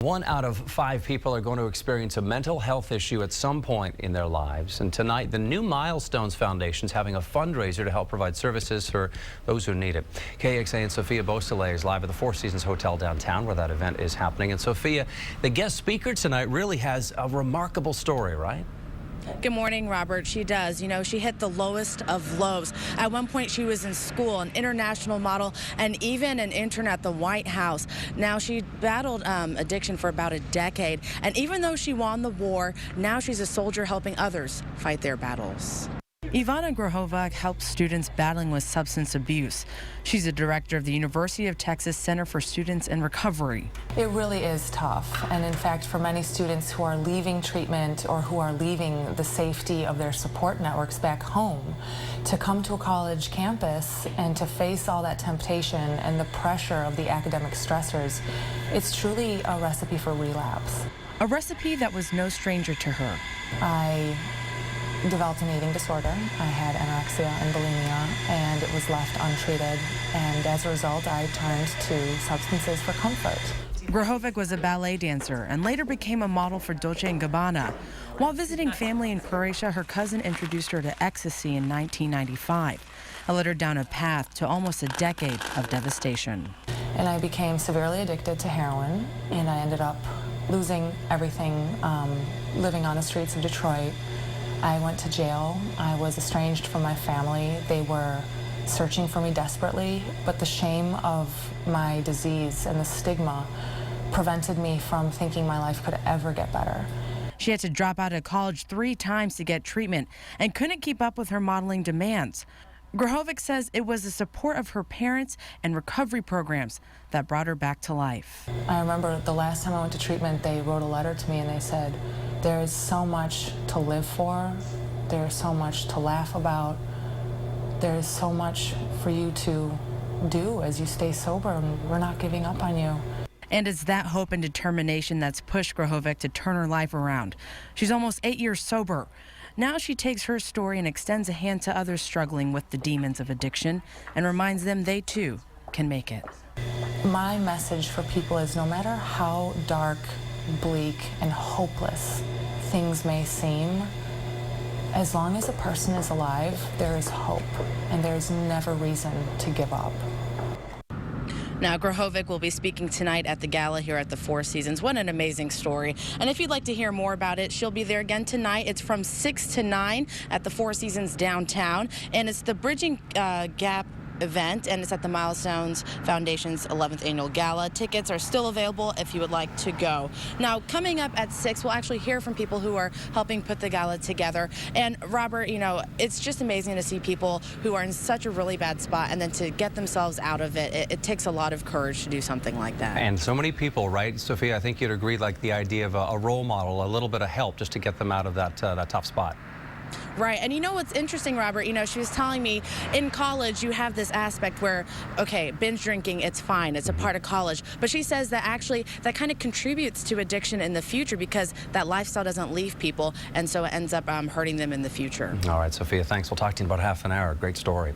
1 out of 5 people are going to experience a mental health issue at some point in their lives. And tonight, the New Milestones Foundation is having a fundraiser to help provide services for those who need it. KXAN Sophia Beausoleil is live at the Four Seasons Hotel downtown where that event is happening. And Sophia, the guest speaker tonight really has a remarkable story, right? Good morning, Robert. She does. You know, she hit the lowest of lows. At one point, she was in school, an international model, and even an intern at the White House. Now, she battled addiction for about a decade, and even though she won the war, now she's a soldier helping others fight their battles. Ivana helps students battling with substance abuse. She's a director of the University of Texas Center for Students in Recovery. It really is tough, and in fact, for many students who are leaving treatment or who are leaving the safety of their support networks back home, to come to a college campus and to face all that temptation and the pressure of the academic stressors, it's truly a recipe for relapse. A recipe that was no stranger to her. I developed an eating disorder. I had anorexia and bulimia, and it was left untreated. And as a result, I turned to substances for comfort. Grahovic was a ballet dancer and later became a model for Dolce & Gabbana. While visiting family in Croatia, her cousin introduced her to ecstasy in 1995. It led her down a path to almost a decade of devastation. And I became severely addicted to heroin, and I ended up losing everything, living on the streets of Detroit. I went to jail. I was estranged from my family. They were searching for me desperately, but the shame of my disease and the stigma prevented me from thinking my life could ever get better. She had to drop out of college 3 times to get treatment and couldn't keep up with her modeling demands. Grahovic says it was the support of her parents and recovery programs that brought her back to life. I remember the last time I went to treatment, they wrote a letter to me and they said, there is so much to live for, there is so much to laugh about, there is so much for you to do as you stay sober, and we're not giving up on you. And it's that hope and determination that's pushed Grahovic to turn her life around. She's almost 8 years sober. Now she takes her story and extends a hand to others struggling with the demons of addiction and reminds them they too can make it. My message for people is no matter how dark, bleak, and hopeless things may seem, as long as a person is alive, there is hope, and there's never reason to give up. Now, Grahovic will be speaking tonight at the gala here at the Four Seasons. What an amazing story. And if you'd like to hear more about it, she'll be there again tonight. It's from 6 to 9 at the Four Seasons downtown. And it's the Bridging Gap event, and it's at the Milestones Foundation's 11th annual gala. Tickets are still available if you would like to go. Now, coming up at 6, we'll actually hear from people who are helping put the gala together. And Robert, you know, it's just amazing to see people who are in such a really bad spot and then to get themselves out of it. It takes a lot of courage to do something like that. And so many people, right, Sophia? I think you'd agree, like the idea of a role model, a little bit of help just to get them out of that tough spot. Right, and you know what's interesting, Robert, you know, she was telling me in college you have this aspect where, okay, binge drinking, it's fine, it's a part of college, but she says that actually that kind of contributes to addiction in the future because that lifestyle doesn't leave people, and so it ends up hurting them in the future. All right, Sophia, thanks. We'll talk to you in about half an hour. Great story.